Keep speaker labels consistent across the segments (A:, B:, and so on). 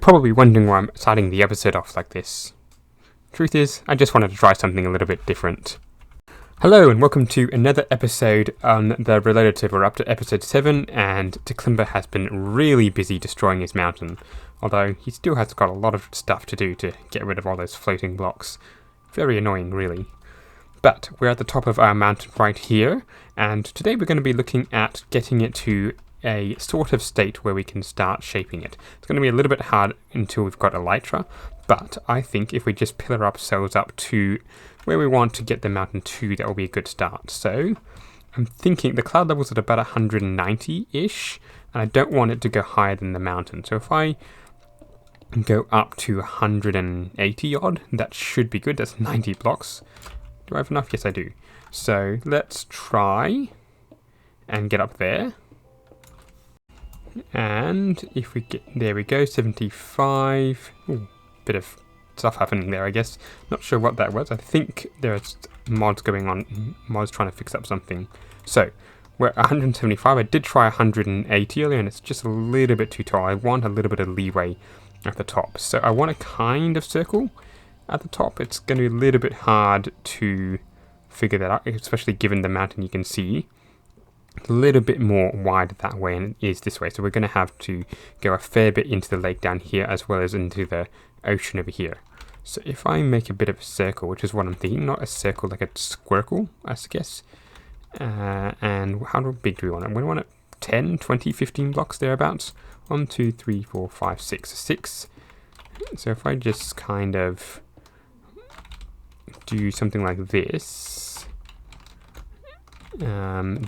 A: probably wondering why I'm starting the episode off like this. Truth is, I just wanted to try something a little bit different. Hello and welcome to another episode on the Relative. We're up to episode 7 and Declimber has been really busy destroying his mountain, although he still has got a lot of stuff to do to get rid of all those floating blocks. Very annoying, really. But we're at the top of our mountain right here, and today we're going to be looking at getting it to a sort of state where we can start shaping it. It's going to be a little bit hard until we've got elytra, but I think if we just pillar ourselves up to where we want to get the mountain to, that will be a good start. So I'm thinking the cloud level's at about 190-ish, and I don't want it to go higher than the mountain. So if I go up to 180 odd, that should be good. That's 90 blocks. Do I have enough? Yes, I do. So let's try and get up there. And if we get, there we go, 75. Ooh, bit of stuff happening there, I guess. Not sure what that was. I think there's mods going on, mods trying to fix up something. So we're at 175. I did try 180 earlier, and it's just a little bit too tall. I want a little bit of leeway at the top. So I want a kind of circle at the top. It's going to be a little bit hard to figure that out, especially given the mountain you can see. A little bit more wide that way and it is this way, so we're going to have to go a fair bit into the lake down here as well as into the ocean over here. So if I make a bit of a circle, which is what I'm thinking, not a circle like a squircle, I guess. And how big do we want it? We want it 10, 20, 15 blocks thereabouts. 1, 2, 3, 4, 5, 6. 6. So if I just kind of do something like this,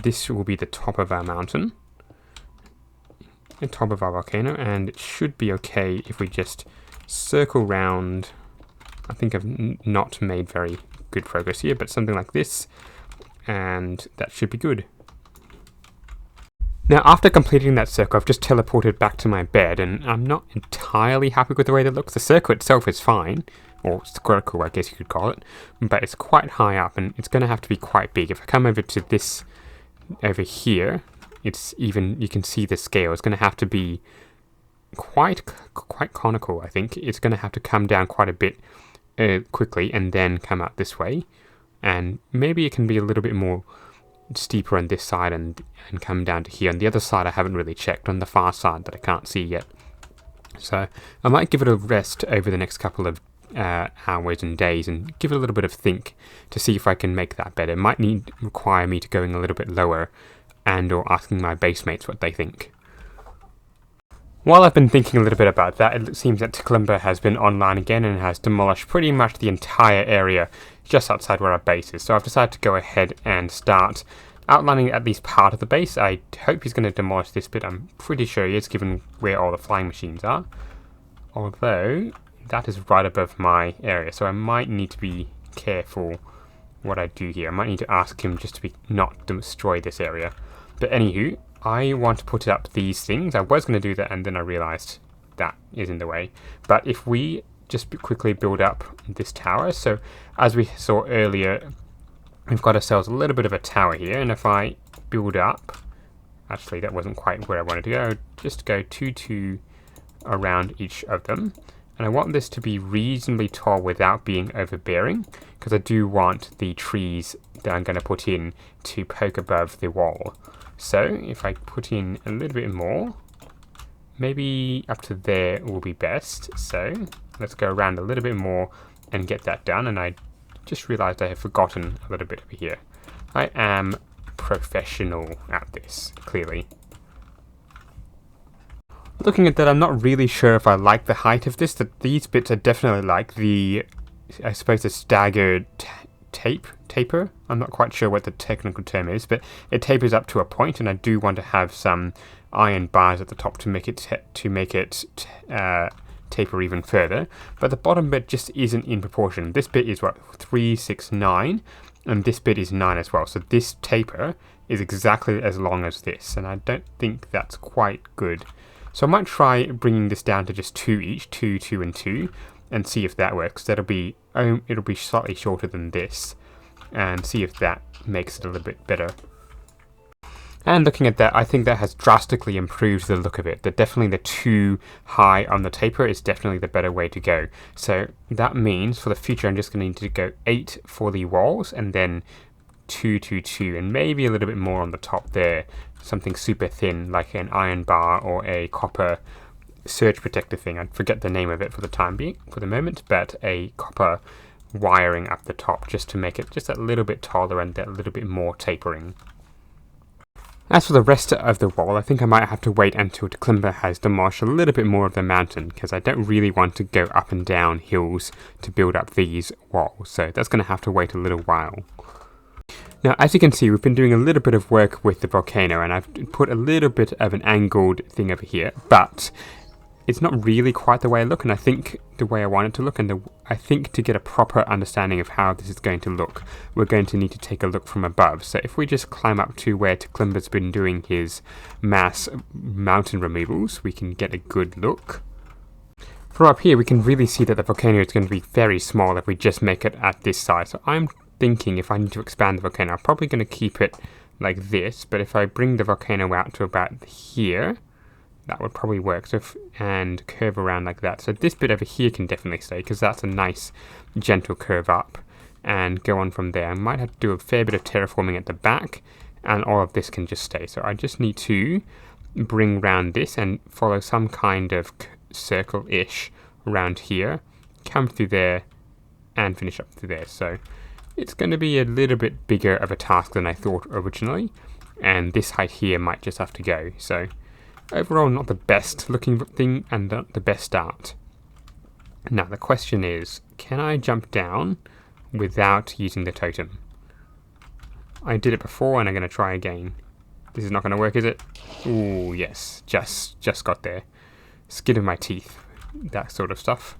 A: this will be the top of our mountain, the top of our volcano, and it should be okay if we just circle round. I think I've not made very good progress here, but something like this, and that should be good. Now, after completing that circle, I've just teleported back to my bed, and I'm not entirely happy with the way that looks. The circle itself is fine, or squircle, I guess you could call it, but it's quite high up, and it's going to have to be quite big. If I come over to this over here, it's even, you can see the scale. It's going to have to be quite conical, I think. It's going to have to come down quite a bit quickly, and then come out this way, and maybe it can be a little bit more steeper on this side and come down to here. On the other side, I haven't really checked, on the far side that I can't see yet. So I might give it a rest over the next couple of hours and days and give it a little bit of think to see if I can make that better. It might require me to going a little bit lower and or asking my base mates what they think. While I've been thinking a little bit about that, it seems that Declimber has been online again and has demolished pretty much the entire area just outside where our base is. So I've decided to go ahead and start outlining at least part of the base. I hope he's going to demolish this bit. I'm pretty sure he is, given where all the flying machines are. Although that is right above my area, so I might need to be careful what I do here. I might need to ask him just to not destroy this area. But anywho, I want to put up these things. I was going to do that, and then I realized that is in the way. But if we just quickly build up this tower, so as we saw earlier, we've got ourselves a little bit of a tower here, and if I build up, actually that wasn't quite where I wanted to go, just go 2 around each of them. And I want this to be reasonably tall without being overbearing, because I do want the trees that I'm going to put in to poke above the wall. So if I put in a little bit more, maybe up to there will be best. So let's go around a little bit more and get that done. And I just realized I have forgotten a little bit over here. I am professional at this, clearly. Looking at that, I'm not really sure if I like the height of this. That these bits are definitely like the, I suppose, the staggered taper. I'm not quite sure what the technical term is, but it tapers up to a point, and I do want to have some iron bars at the top to make it taper even further. But the bottom bit just isn't in proportion. This bit is what, 3, 6, 9, and this bit is 9 as well. So this taper is exactly as long as this, and I don't think that's quite good. So I might try bringing this down to just 2 each, 2, 2, and 2, and see if that works. It'll be slightly shorter than this, and see if that makes it a little bit better. And looking at that, I think that has drastically improved the look of it. That definitely the too high on the taper is definitely the better way to go. So that means for the future, I'm just going to need to go 8 for the walls and then 2, 2, 2, and maybe a little bit more on the top there. Something super thin like an iron bar or a copper surge protector thing. I forget the name of it for the moment, but a copper wiring up the top just to make it just a little bit taller and a little bit more tapering. As for the rest of the wall, I think I might have to wait until Declimber has demolished a little bit more of the mountain, because I don't really want to go up and down hills to build up these walls, so that's going to have to wait a little while. Now, as you can see, we've been doing a little bit of work with the volcano, and I've put a little bit of an angled thing over here, but it's not really quite the way I look, and I think the way I want it to look, and I think to get a proper understanding of how this is going to look, we're going to need to take a look from above. So if we just climb up to where Declimber's been doing his mass mountain removals, we can get a good look. From up here, we can really see that the volcano is going to be very small if we just make it at this size. So I'm thinking if I need to expand the volcano, I'm probably going to keep it like this, but if I bring the volcano out to about here, that would probably work, and curve around like that. So this bit over here can definitely stay, because that's a nice gentle curve up, and go on from there. I might have to do a fair bit of terraforming at the back, and all of this can just stay. So I just need to bring round this and follow some kind of circle-ish around here, come through there, and finish up through there. So it's going to be a little bit bigger of a task than I thought originally, and this height here might just have to go. So overall, not the best looking thing and not the best start. Now the question is, can I jump down without using the totem? I did it before and I'm going to try again. This is not going to work, is it? Ooh, yes, just got there. Skin of my teeth, that sort of stuff.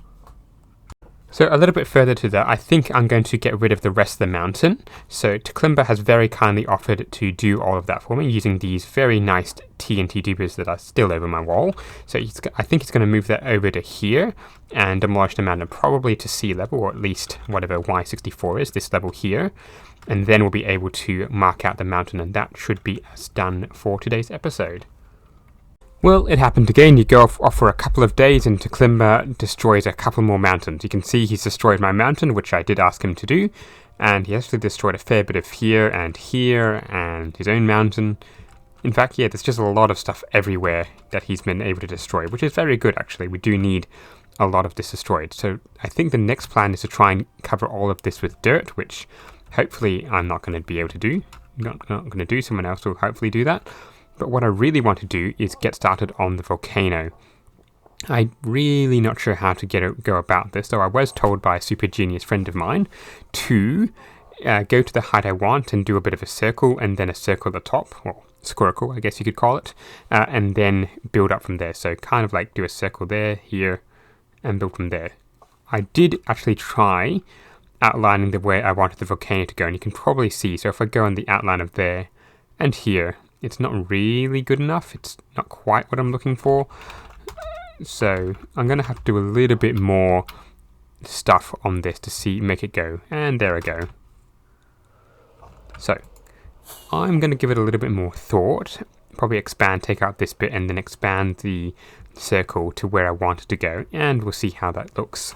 A: So a little bit further to that, I think I'm going to get rid of the rest of the mountain. So Declimber has very kindly offered to do all of that for me using these very nice TNT dupers that are still over my wall. So I think it's going to move that over to here and demolish the mountain probably to sea level, or at least whatever Y64 is, this level here. And then we'll be able to mark out the mountain, and that should be us done for today's episode. Well, it happened again. You go off for a couple of days and Declimber destroys a couple more mountains. You can see he's destroyed my mountain, which I did ask him to do, and he actually destroyed a fair bit of here and his own mountain. In fact, yeah, there's just a lot of stuff everywhere that he's been able to destroy, which is very good actually. We do need a lot of this destroyed. So I think the next plan is to try and cover all of this with dirt, which hopefully I'm not going to be able to do. Not going to do, someone else will hopefully do that. But what I really want to do is get started on the volcano. I'm really not sure how to go about this, though I was told by a super genius friend of mine to go to the height I want and do a bit of a circle and then a circle at the top, or squircle, I guess you could call it, and then build up from there. So kind of like do a circle there, here, and build from there. I did actually try outlining the way I wanted the volcano to go, and you can probably see, so if I go on the outline of there and here, it's not really good enough. It's not quite what I'm looking for. So I'm going to have to do a little bit more stuff on this to make it go. And there I go. So I'm going to give it a little bit more thought. Probably expand, take out this bit, and then expand the circle to where I want it to go. And we'll see how that looks.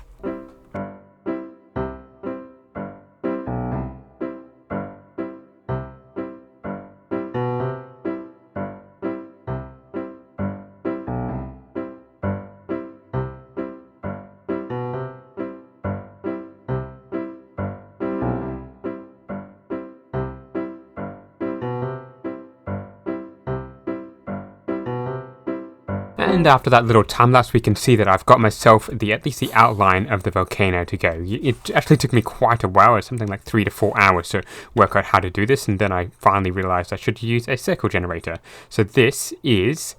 A: And after that little time lapse, we can see that I've got myself at least the outline of the volcano to go. It actually took me quite a while, something like 3 to 4 hours to work out how to do this, and then I finally realized I should use a circle generator. So this is,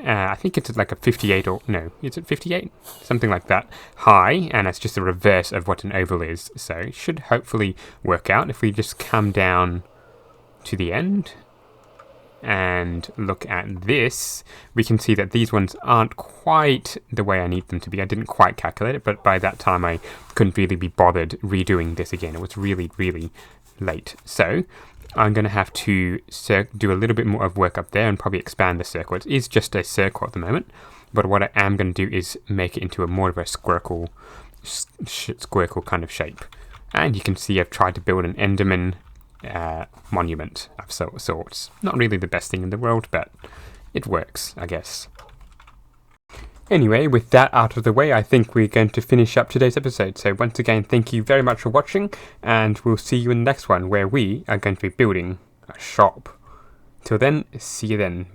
A: I think it's like a 58 or, no, is it 58? Something like that, high, and it's just the reverse of what an oval is. So it should hopefully work out if we just come down to the end and look at this, we can see that these ones aren't quite the way I need them to be. I didn't quite calculate it, but by that time I couldn't really be bothered redoing this again. It was really, really late. So I'm going to have to do a little bit more of work up there and probably expand the circle. It is just a circle at the moment, but what I am going to do is make it into a more of a squircle kind of shape. And you can see I've tried to build an Enderman monument of sorts. Not really the best thing in the world, but it works, I guess. Anyway, with that out of the way, I think we're going to finish up today's episode. So once again, thank you very much for watching, and we'll see you in the next one, where we are going to be building a shop. Till then, see you then.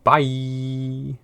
A: Bye!